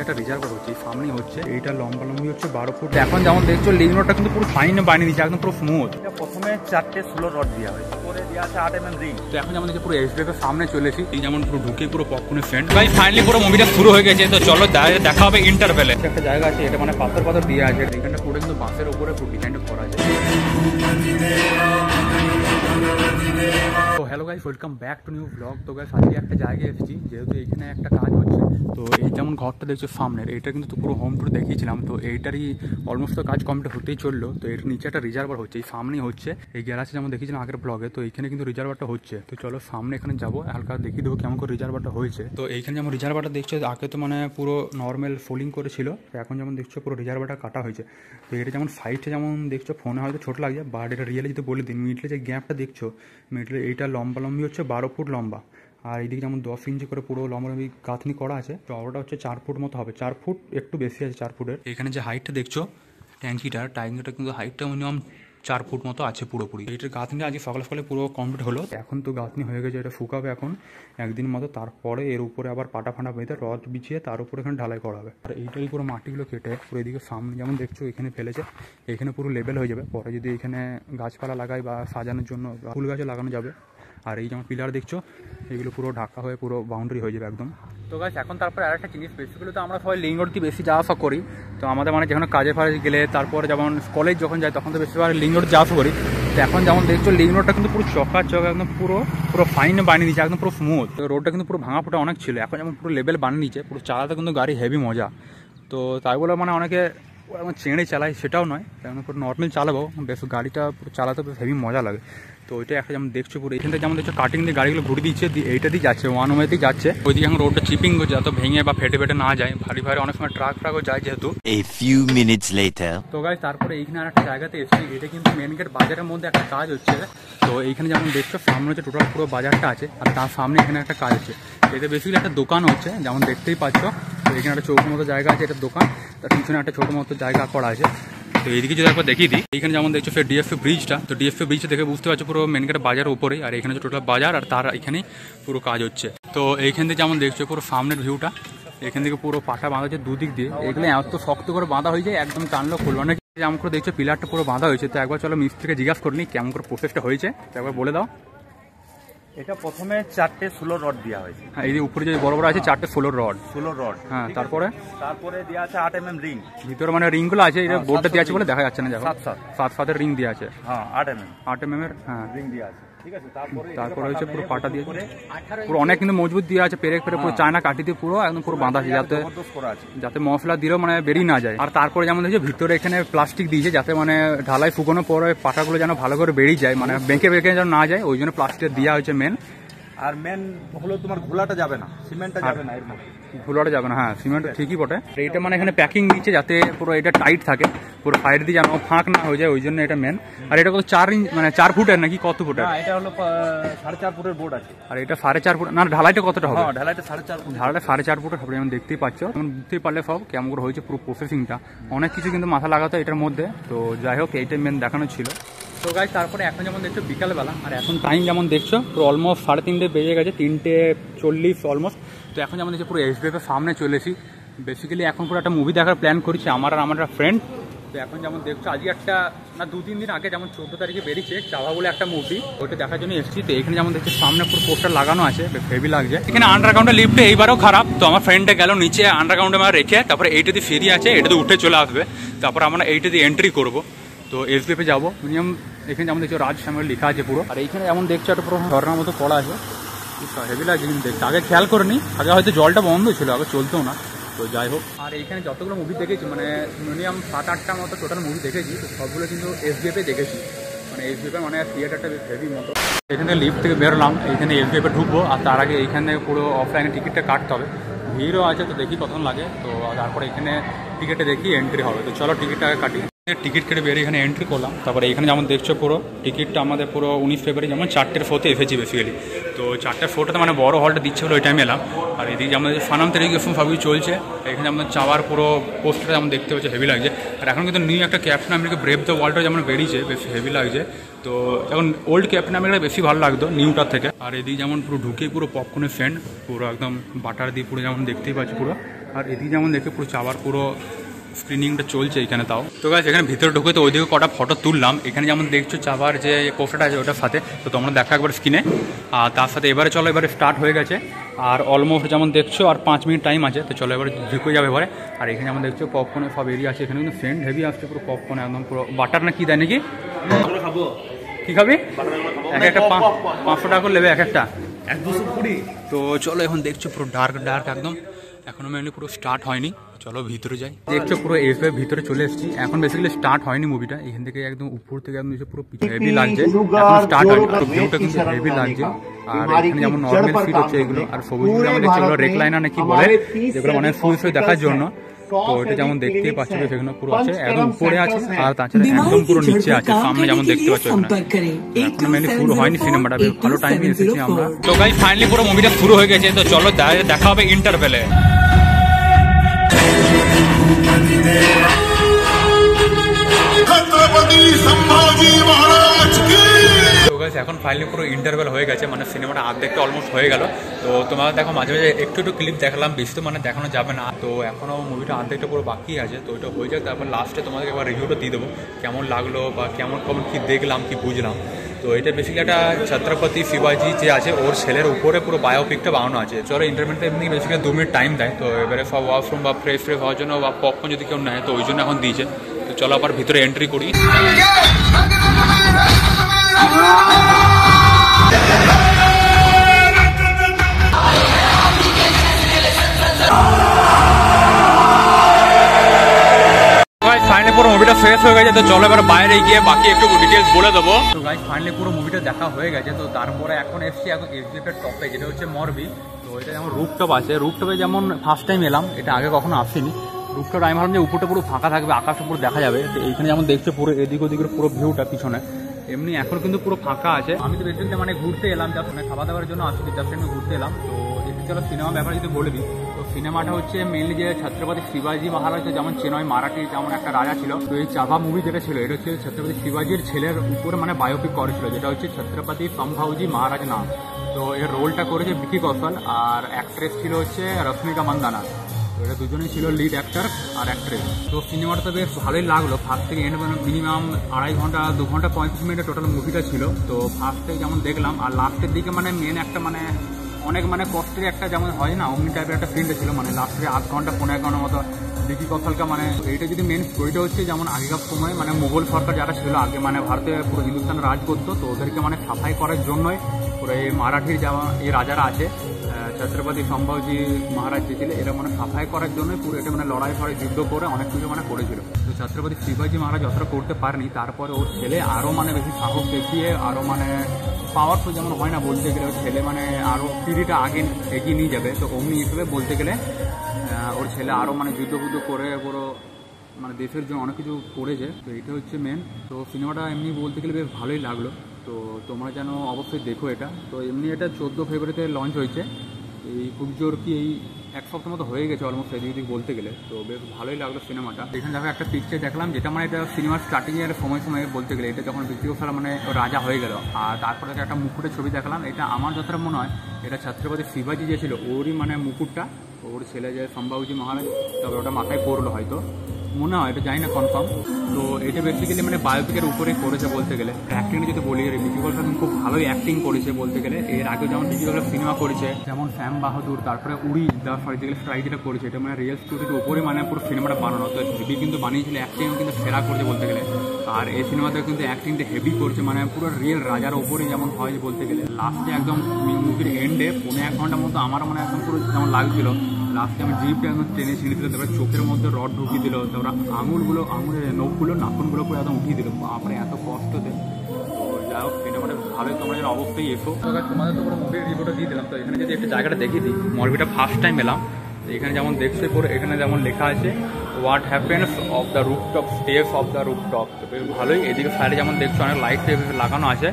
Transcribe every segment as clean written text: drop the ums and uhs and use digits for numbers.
একটা রিজার্ভার হচ্ছে, সামনেই হচ্ছে, এইটা লম্বা লম্বি হচ্ছে 12 ফুট। এখন যেমন দেখছো লিঙ্ক রোডটা কিন্তু পুরো ফাইন বানিয়ে দিচ্ছে, একদম পুরো স্মুথ। প্রথমে 4টে 16 রড দেওয়া হয়েছে, পরে দেওয়া আছে 8 mm রিং। তো এখন যেমন দেখছি পুরো এসবিএফ এর সামনে চলেছি, এই যেমন পুরো ঢুকে পুরো পপকর্নের ফ্রেন্ড। ভাই ফাইনালি পুরো মুভিটা শুরু হয়ে গেছে, তো চলো দেখা হবে ইন্টারভেলে। একটা জায়গা আছে, এটা মানে পাথর পাথর দিয়ে আছে, এখানটা পুরো কিন্তু বাসের উপরে পুরো ডিজাইনটা করা আছে। তো hello guys, welcome back to new blog. তো গাইস আজকে একটা জায়গায় এসেছি, যেহেতু এখানে একটা কাজ হচ্ছে। তো এই যেমন ঘরটা দেখছো সামনের, এটা কিন্তু পুরো হোম টুর দেখিয়েছিলাম। তো এইটারই অলমোস্ট তো কাজ কমপ্লিট হতেই চললো। তো এর নিচে একটা রিজার্ভার হচ্ছে, এই সামনেই হচ্ছে, এই গ্যালাসে যেমন দেখিয়েছিলাম আগের ব্লগে। তো এইখানে কিন্তু রিজার্ভারটা হচ্ছে। তো চলো সামনে এখানে যাবো, হালকা দেখিয়ে দেবো কেমন করে রিজার্ভারটা হয়েছে। তো এইখানে যেমন রিজার্ভারটা দেখছো, আগে তো মানে পুরো নর্মাল ফোলিং করেছিল, এখন যেমন দেখছো পুরো রিজার্ভারটা কাটা হয়েছে। তো এটা যেমন সাইডে যেমন দেখছো ফোনে হয়তো ছোট লাগছে, বাট এটা রিয়েলি যদি বলে দিন, মিডলে যে গ্যাপটা দেখছো, মিডলে এইটা লম্বা লম্বি হচ্ছে 12 ফুট লম্বা, আর এইদিকে যেমন 10 ইঞ্চি করে পুরো লম্বালম্বি গাঁথনি করা আছে। চওড়াটা হচ্ছে 4 ফুট মতো হবে, 4 ফুট একটু বেশি আছে 4 ফুটের। এখানে যে হাইটটা দেখছো ট্যাঙ্কিটা কিন্তু হাইটটা মিনিমাম 4 ফুট মতো আছে পুরোপুরি। এটার গাঁথনি আজকে সকালে সকালে পুরো কমপ্লিট হলো। এখন তো গাঁথনি হয়ে গেছে, এটা শুকাবে এখন একদিন মতো, তারপরে এর উপরে আবার পাটা ফাটা বেঁধে রড বিছিয়ে তার উপরে এখানে ঢালাই করা হবে। আর এইটাই পুরো মাটিগুলো কেটে পুরো এদিকে সামনে যেমন দেখছো এখানে ফেলেছে, এখানে পুরো লেভেল হয়ে যাবে। পরে যদি এখানে গাছপালা লাগাই বা সাজানোর জন্য ফুল গাছও লাগানো যাবে। আর এই যেমন পিলার দেখছো, এগুলো পুরো ঢাকা হয়ে পুরো বাউন্ডারি হয়ে যাবে একদম। তো গাছ এখন তারপরে আরেকটা জিনিস, বেসিক্যালি তো আমরা সবাই লিঙ্ক রোড দিয়ে বেশি যাওয়া আসা করি। তো আমাদের মানে যেখানে কাজে ফাজে গেলে, তারপরে যেমন কলেজ যখন যাই তখন তো বেশিরভাগ লিঙ্ক রোড যাওয়া আসা করি। তো এখন যেমন দেখছো লিঙ্ক রোডটা কিন্তু পুরো চকাচক, একদম পুরো ফাইন বানিয়ে দিচ্ছে, একদম পুরো স্মুথ। তো রোডটা কিন্তু পুরো ভাঙা ফোটা অনেক ছিল, এখন যেমন পুরো লেভেল বানিয়ে নিচ্ছে, পুরো চালাতে কিন্তু গাড়ি হেভি মজা। তো তাই বলে মানে অনেকে এমন চেঁড়ে চালায় সেটাও নয়, কারণ পুরো নর্মাল চালাবো, বেশ গাড়িটা পুরো চালাতে বেশ হেভি মজা লাগে। তো ওইটা একটা যেমন দেখছো পুরো এখান থেকে যেমন দেখছো কাটিং দিয়ে গাড়িগুলো ঘুরে দিচ্ছে, এইটা দিয়ে যাচ্ছে, ওয়ান ওয়েতেই যাচ্ছে। ওইদিকে এখন রোডটা চিপিং করছে, যাতে ভেঙে বা ফেটে না যায়, ভারী অনেক সময় ট্রাকও যায় যেহেতু। তো গাইস তারপরে এইখানে আর একটা জায়গাতে এসেছি, এটা কিন্তু মেন গেট বাজারের মধ্যে একটা কাজ হচ্ছে। তো এইখানে যেমন দেখছো সামনে হচ্ছে টোটাল পুরো বাজারটা আছে, আর তার সামনে এখানে একটা কাজ হচ্ছে। এতে বেসিক্যালি একটা দোকান হচ্ছে, যেমন দেখতেই পাচ্ছ। তো এখানে একটা চৌক মতো জায়গা আছে, এটা দোকান, তার পিছনে একটা ছোটো মতো জায়গা করা আছে। তো এইদিকে যদি একবার দেখিয়ে দিই, এখানে যেমন দেখছো ফের ডিএফএ ব্রিজটা, তো ডিএফএ ব্রিজটা দেখে বুঝতে পারছো পুরো মেন গেট বাজারের উপরেই, আর এখানে টোটাল বাজার, আর তার এখানেই পুরো কাজ হচ্ছে। তো এইখান থেকে যেমন দেখছো পুরো সামনের ভিউটা, এখান থেকে পুরো পাটা বাঁধা হচ্ছে দুদিক দিয়ে, এগুলো এত শক্ত করে বাঁধা হয়ে যায়, একদম টানলেও খুলবে না। যেমন করে দেখছো পিলারটা পুরো বাঁধা হয়েছে। তো একবার চলো মিস্ত্রিকে জিজ্ঞাসা করিনি কেমন করে প্রসেসটা হয়েছে, একবার বলে দাও। এটা প্রথমে 4টে 16 রড দেওয়া হয়েছে। হ্যাঁ, এই যে উপরে যে বড় বড় আছে 4টে 16 রড। হ্যাঁ, তারপরে দেওয়া আছে 8 mm রিং। ভিতরে মানে রিং গুলো আছে, এটা বোর্ডটা দেওয়া আছে বলে দেখা যাচ্ছে না, দেখো 7 রিং দেওয়া আছে। হ্যাঁ, 8 mm এর হ্যাঁ রিং দেওয়া আছে, ঠিক আছে। তারপরে হচ্ছে পুরো পাটা দিয়ে পুরো অনেক কিন্তু মজবুত দিয়ে আছে, পেরে পুরো চায়না কাটি দিয়ে পুরো একদম পুরো বাঁধা আছে, যাতে মশলা দিলেও মানে বেরিয়ে না যায়। আর তারপরে যেমন দেখছো ভিতরে এখানে প্লাস্টিক দিয়েছে, যাতে মানে ঢালাই ফুকানোর পরে পাটাগুলো যেন ভালো করে বেরিয়ে যায়, মানে বেঁকে যেন না যায়, ওই জন্য প্লাস্টিক দেওয়া হয়েছে মেন। আর মেন হলো তোমার ঘোলাটা যাবে না, সিমেন্টটা যাবে না, এর মধ্যে ঘোলাটা যাবে না। হ্যাঁ, সিমেন্ট ঠিকই বটে। এইটা মানে এখানে প্যাকিং দিচ্ছে যাতে পুরো এটা টাইট থাকে, পুরো সাইড দিয়ে যেন ফাঁক না হয়ে যায়, ওই জন্য এটা মেন। আর এটা কত 4 ইঞ্চ মানে 4 ফুটের নাকি কত ফুটের? এটা হলো 4.5 ফুটের বোর্ড আছে। আর এটা 4.5 ফুট না, ঢালাইটা কতটা হবে? ঢালাইটা 4.5 ফুট। ঢালাইটা 4.5 ফুটের হবে, যেমন দেখতেই পাচ্ছ। যেমন বুঝতেই পারলে সব কেমন করে হয়েছে পুরো প্রসেসিংটা, অনেক কিছু কিন্তু মাথা লাগাতে এটার মধ্যে। তো যাই হোক, এইটাই মেন দেখানো ছিল। তো গাইস তারপরে এখন যেমন দেখছো বিকালবেলা, আর এখন টাইম যেমন দেখছো পুরো অলমোস্ট 3:30 বেজে গেছে, 3:40 অলমোস্ট। তো এখন যেমন দেখছো পুরো এসবিএফ এর সামনে চলেছি। বেসিক্যালি এখন পুরো একটা মুভি দেখার প্ল্যান করেছি আমার আর আমার একটা ফ্রেন্ড। তো এখন যেমন দেখছো আজকে একটা না 2-3 দিন আগে যেমন 14 তারিখে বেরিয়েছে চাভা বলে একটা মুভি, ওইটা দেখার জন্য এসেছি। তো এখানে যেমন দেখছি সামনে পুরো পোস্টার লাগানো আছে, হেভি লাগছে। এখানে আন্ডারগ্রাউন্ডের লিফটে এইবারও খারাপ, তো আমার ফ্রেন্ডটা গেল নিচে আন্ডারগ্রাউন্ডে আমার রেখে, তারপরে এইটা দিয়ে ফেরি আছে, এটা দিয়ে উঠে চলে আসবে, তারপর আমরা এইটা দিয়ে এন্ট্রি করবো। তো এসবিএফে যাবো মিনিমাম। এখানে যেমন দেখছো রাজ সামনে লেখা আছে পুরো, আর এইখানে যেমন দেখছো একটা পুরো ঝর্ণার মতো করা আছে, হেভি লাগছে কিন্তু দেখতে। আগে খেয়াল করিনি, আগে হয়তো জলটা বন্ধ ছিল, আগে চলতেও না। তো যাই হোক, আর এইখানে যতগুলো মুভি দেখেছি মানে মিনিমাম 7-8টা মতো টোটাল মুভি দেখেছি, তো সবগুলো কিন্তু এসবিএফে দেখেছি। মানে এসবিএফে মানে থিয়েটারটা হেভি মতো। এখানে লিফট থেকে বেরোলাম, এইখানে এসবিএফে ঢুকবো, আর তার আগে এইখানে পুরো অফলাইনে টিকিটটা কাটতে হবে, ভিড়ও আছে। তো দেখি কতক্ষণ লাগে, তো তারপরে এখানে টিকিটে দেখি এন্ট্রি হবে। তো চলো টিকিটটা কাটি। টিকিট কেটে বেরিয়ে এখানে এন্ট্রি করলাম। তারপরে এখানে যেমন দেখছো পুরো টিকিটটা আমাদের পুরো 19 ফেব্রুয়ারি যেমন 4টের ফোতে এসেছি বেসিক্যালি। তো 4টের ফোটাতে মানে বড় হলটা দিচ্ছে বলে ওই টাইমে এলাম। আর এদিকে আমাদের ফানাম তেরিগেশন সবই চলছে। এখানে আমাদের চাওয়ার পুরো পোস্টারটা যেমন দেখতে পাচ্ছে হেভি লাগছে। আর এখন কিন্তু নিউ একটা ক্যাপ্টেন আমেরিকা ব্রেভ দ্য ওয়ার্ল্ডটা যেমন বেরিয়েছে, বেশ হেভি লাগছে। তো এখন ওল্ড ক্যাপ্টেন আমেরিকা বেশি ভালো লাগতো নিউটার থেকে। আর এদিকে যেমন পুরো ঢুকে পুরো পপকর্নের ফ্যান, পুরো একদম বাটার দিয়ে পুরো যেমন দেখতেই পাচ্ছি পুরো আর এদিকে যেমন দেখে পুরো চাবার পুরো স্ক্রিনিংটা চলছে এখানে। তাও তো গাইস এখানে ভিতরে ঢুকে তো ওইদিকে কটা ফটো তুললাম। এখানে যেমন দেখছো চাবার যে পোস্টারটা আছে ওটার সাথে, তো তোমরা দেখা একবার স্ক্রিনে। আর তার সাথে এবারে চলো, এবারে স্টার্ট হয়ে গেছে আর অলমোস্ট যেমন দেখছো আর 5 মিনিট টাইম আছে। তো চলো এবারে ঢুকে যাবে এবারে। আর এখানে যেমন দেখছো পপকর্নের সব এরিয়া আছে, এখানে কিন্তু সেন্ট হেভি আসছে পুরো পপকর্ন, একদম পুরো বাটার না কি দেয় নাকি? কি খাবি? এক একটা 500 টাকা করে নেবে এক একটা। তো চলো এখন দেখছো পুরো ডার্ক ডার্ক একদম, এখনো মেনলি পুরো স্টার্ট হয়নি। চলো ভিতরে যাই। দেখছো পুরো এসবে ভিতরে চলে এসেছি। এখন বেসিক্যালি স্টার্ট হয়নি মুভিটা, এখান থেকে একদম উপর থেকে একদম পুরো হেভি লাগছে, এখন স্টার্ট হয়নি। আর ভিউটা কিন্তু হেভি লাগছে। আর এখানে যেমন নর্মাল ফিট হচ্ছে এগুলো, আর সবুজ আমরা দেখছি এগুলো রেকলাইনার নাকি বলে, যেগুলো মানে শুয়ে শুয়ে দেখার জন্য। তো এটা যেমন দেখতেই পাচ্ছ সেগুলো পুরো আছে একদম উপরে আছে, আর তাছাড়া একদম পুরো নিচে আছে। সামনে যেমন দেখতে পাচ্ছ এখন মেনলি শুরু হয়নি সিনেমাটা, ভালো টাইমে এসেছি আমরা। তো গাইস ফাইনালি পুরো মুভিটা শুরু হয়ে গেছে। তো চলো দেখা হবে ইন্টারভেলে। এখন ফাইনালি পুরো ইন্টারভেল হয়ে গেছে, মানে সিনেমাটা অর্ধেকটা অলমোস্ট হয়ে গেল। তো তোমার দেখো মাঝে মাঝে একটু একটু ক্লিপ দেখালাম, বেশি তো মানে দেখানো যাবে না। তো এখনও মুভিটা অর্ধেকটা পুরো বাকি আছে, তো ওইটা হয়ে যাক, তারপর লাস্টে তোমাদেরকে একবার রিভিউটা দিয়ে দেবো কেমন লাগলো বা কেমন কী দেখলাম কি বুঝলাম। তো এটা বেসিক্যালি একটা ছত্রপতি শিবাজি যে আছে ওর ছেলের উপরে পুরো বায়োপিকটা বানানো আছে। চলো ইন্টারভেলটা এমনি বেসিক্যালি 2 মিনিট টাইম দেয়। তো এবারে সব ওয়াশরুম বা ফ্রেশ হওয়ার জন্য বা পপকর্ন যদি কেউ নেয় তো ওই জন্য এখন দিয়েছে। তো চলো আবার ভিতরে এন্ট্রি করি। ফাইনালি পুরো মুভিটা শেষ হয়ে গেছে। তো চলো এবার বাইরে গিয়ে বাকি একটু ডিটেলস বলে দেবো। তো গাইস ফাইনালি পুরো মুভিটা দেখা হয়ে গেছে। তো তারপরে এখন এসছি এখন এসডিএফের টপে, যেটা হচ্ছে মরবি। তো এটা যেমন রুফটপ আছে, রুফটপে যেমন ফার্স্ট টাইম এলাম, এটা আগে কখনো আসেনি। রুফটপ আমি ভাবলাম যে উপরটা পুরো ফাঁকা থাকবে, আকাশটা পুরো দেখা যাবে। তো এইখানে যেমন দেখছো পুরো এদিক ওদিকের পুরো ভিউটা পিছনে এমনি এখন কিন্তু পুরো ফাঁকা আছে। আমি তো বেসিক্যালি মানে ঘুরতে এলাম, যা শুনে খাওয়া দাওয়ার জন্য আসছি, জাস্ট আমি ঘুরতে এলাম। তো এতে চলো সিনেমা ব্যাপারে যদি বলে দিই, তো সিনেমাটা হচ্ছে মেনলি যে ছত্রপতি শিবাজি মহারাজ যেমন চেনয় মারাঠি যেমন একটা রাজা ছিল। তো এই চাভা মুভি যেটা ছিল এটা হচ্ছে ছত্রপতি শিবাজির ছেলের উপরে মানে বায়োপিক করেছিল, যেটা হচ্ছে ছত্রপতি সম্ভাজি মহারাজ নাম। তো এর রোলটা করেছে ভিকি কৌশল, আর অ্যাক্ট্রেস ছিল হচ্ছে রশ্মিকা মান্দানা। তো এটা দুজনেই ছিল লিড অ্যাক্টর আর অ্যাক্ট্রেস। তো সিনেমাটা তো বেশ ভালোই লাগলো, ফার্স্ট থেকে এন্ড মানে মিনিমাম 2.5 ঘন্টা 2 ঘন্টা 35 মিনিটের টোটাল মুভিটা ছিল। তো ফার্স্টে যেমন দেখলাম, আর লাস্টের দিকে মানে মেন একটা মানে অনেক মানে কষ্টের একটা যেমন হয় না অমনি টাইপের একটা ফিল্ড ছিল, মানে লাস্টে 8 ঘন্টা 15 ঘন্টার মতো ভিকি কৌশলকা মানে এইটা যদি মেন স্টোরিটা হচ্ছে যেমন আগেকার সময় মানে মোগল সরকার যারা ছিল আগে মানে ভারতে পুরো হিন্দুস্তান রাজ করতো, তো ওদেরকে মানে সাফাই করার জন্যই পুরো এই মারাঠির যেমন এই রাজারা আছে ছত্রপতি সম্ভাজি মহারাজ যে ছিল, এরা মানে সাফাই করার জন্যই পুরো এটা মানে লড়াই ফড়াই যুদ্ধ করে অনেক কিছু মানে করেছিল। তো ছত্রপতি শিবাজি মহারাজ অতটা করতে পারেনি, তারপরে ওর ছেলে আরও মানে বেশি সাহস দেখিয়ে আরও মানে পাওয়ারফুল যেমন হয় না বলতে গেলে, ওর ছেলে মানে আরও পিঁড়িটা আগে এগিয়ে নিয়ে যাবে। তো অমনি হিসেবে বলতে গেলে ওর ছেলে আরও মানে যুদ্ধ করে পুরো মানে দেশের জন্য অনেক কিছু করেছে। তো এটা হচ্ছে মেন। তো সিনেমাটা এমনি বলতে গেলে বেশ ভালোই লাগলো। তো তোমরা যেন অবশ্যই দেখো এটা। তো এমনি এটা 14 ফেব্রুয়ারিতে লঞ্চ হয়েছে, এই খুব জোর কি এই 1 সপ্তাহ মতো হয়ে গেছে অলমোস্ট এদিক বলতে গেলে। তো বেশ ভালোই লাগলো সিনেমাটা। এখানে দেখো একটা পিকচার দেখলাম, যেটা মানে এটা সিনেমার স্টার্টিংয়ের সময় বলতে গেলে এটা যখন ভিকি কৌশল মানে রাজা হয়ে গেল, আর তারপরে একটা মুকুটের ছবি দেখলাম। এটা আমার যতটা মনে হয় এটা ছত্রপতি শিবাজি যে ছিল ওরই মানে মুকুটটা, ওর ছেলে যে সম্ভাজি মহারাজ, তবে ওটা মাথায় পড়লো হয়তো, মনে হয়, এটা জানি না কনফার্ম। তো এটা বেসিক্যালি মানে বায়োপিকের উপরে করেছে বলতে গেলে। অ্যাক্টিংটা যদি বলি, ভিকি কৌশল খুব ভালোই অ্যাক্টিং করেছে বলতে গেলে। এর আগে যেমন ভিকি কৌশল সিনেমা করেছে যেমন শ্যাম বাহাদুর, তারপরে উড়ি দা সার্জিক্যাল স্ট্রাইক যেটা করেছে, এটা মানে রিয়েল স্টোরির উপরে মানে পুরো সিনেমাটা বানানো। তো হেভি কিন্তু বানিয়েছিল, অ্যাক্টিং কিন্তু সেরা করেছে বলতে গেলে। আর এই সিনেমাতেও কিন্তু অ্যাক্টিংটা হেভি করছে, মানে পুরো রিয়েল রাজার ওপরে যেমন হয় বলতে গেলে। লাস্টে একদম মুভির এন্ডে 1.5 ঘন্টার মতো আমার মানে একদম পুরো যেমন লাগছিল, লাস্টে আমি জিপটা একদম টেনে ছিঁড়ে দিল, তারপরে চোখের মধ্যে রড ঢুকিয়ে দিল, তারপরে আঙুলের নখগুলো নাখুনগুলো পুরো একদম উঠিয়ে দিল, তারপরে এত কষ্টতে। তো যাই হোক এটা মানে ভালোই, তোমরা যেন অবশ্যই এসো। তোমাদের তো পুরো মুভির রিভিউটা দিয়ে দিলাম। তো এখানে যদি একটা জায়গাটা দেখিয়ে দিই, মরবিটা ফার্স্ট টাইম এলাম। এখানে যেমন দেখছো পুরো এখানে যেমন লেখা আছে what happens of the rooftop, stage of the rooftop. তো বেশ ভালোই। এদিকে সাইডে যেমন দেখছো অনেক লাইট লাগানো আছে,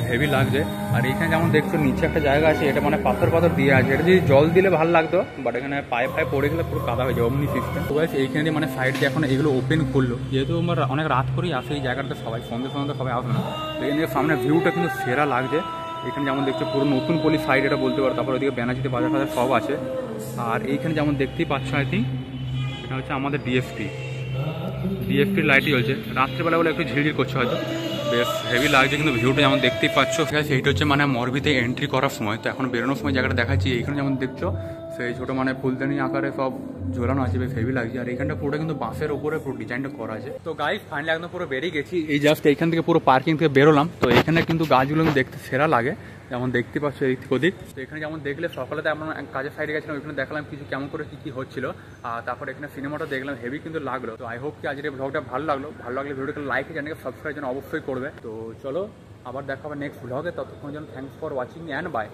হেভি লাগছে। আর এখানে যেমন দেখছো নিচে একটা জায়গা আছে, এটা মানে পাথর দিয়ে আছে, এটা যদি জল দিলে ভালো লাগতো, বাট এখানে পায়ে পড়ে গেলে পুরো কাদা হয়ে যায় অমনি সিস্টেম। তো গাইস এইখানে মানে সাইড দিয়ে এখন এগুলো ওপেন করলো, যেহেতু আমরা অনেক রাত করেই আসে এই জায়গাটা, সবাই সন্ধ্যে সবাই আসে না। তো এখানে সামনে ভিউটা কিন্তু সেরা লাগছে। এখানে যেমন দেখছো পুরো নতুন পল্লী সাইড এটা বলতে পারো, তারপর ওইদিকে ব্যানার্জিতে বাজার সব আছে। আর এইখানে যেমন দেখতেই পাচ্ছ আই থিঙ্ক এটা হচ্ছে আমাদের ডিএফপির লাইটই জ্বলছে। রাত্রেবেলা বলে একটু ঝিরঝির করছে হয়তো, বেশ হেভি লাগছে কিন্তু ভিউটা যেমন দেখতেই পাচ্ছ। ঠিক আছে, এইটা হচ্ছে মানে মরবিতে এন্ট্রি করার সময়, তো এখন বেরোনোর সময় জায়গাটা দেখাচ্ছি। এইখানে যেমন দেখছো সেই ছোটো মানে ফুলদানি আকারে সব ঝোলানো আছে, বেশ হেভি লাগছে। আর এইখানটা পুরোটা কিন্তু বাঁশের উপরে পুরো ডিজাইনটা করা আছে। তো গাইস ফাইনালি একদম পুরো বেরিয়ে গেছি, এই জাস্ট এইখান থেকে পুরো পার্কিং থেকে বেরোলাম। তো এখানে কিন্তু গাছগুলো দেখতে সেরা লাগে, যেমন দেখতে পাচ্ছ এই ওদিক। তো এখানে যেমন দেখলে সকালে তো আমরা কাজের সাইডে গেছিলাম, ওইখানে দেখালাম কিছু কেমন করে কী হচ্ছিল। আর তারপর এখানে সিনেমাটা দেখলাম, হেভি কিন্তু লাগলো। তো আই হোপ কি আজকের এই ব্লগটা ভালো লাগলে ভিডিওটাকে লাইক চ্যানেলকে সাবস্ক্রাইব যেন অবশ্যই করবে। তো চলো আবার দেখা হবে নেক্সট ব্লগে, ততক্ষণ যেন thanks for watching and by.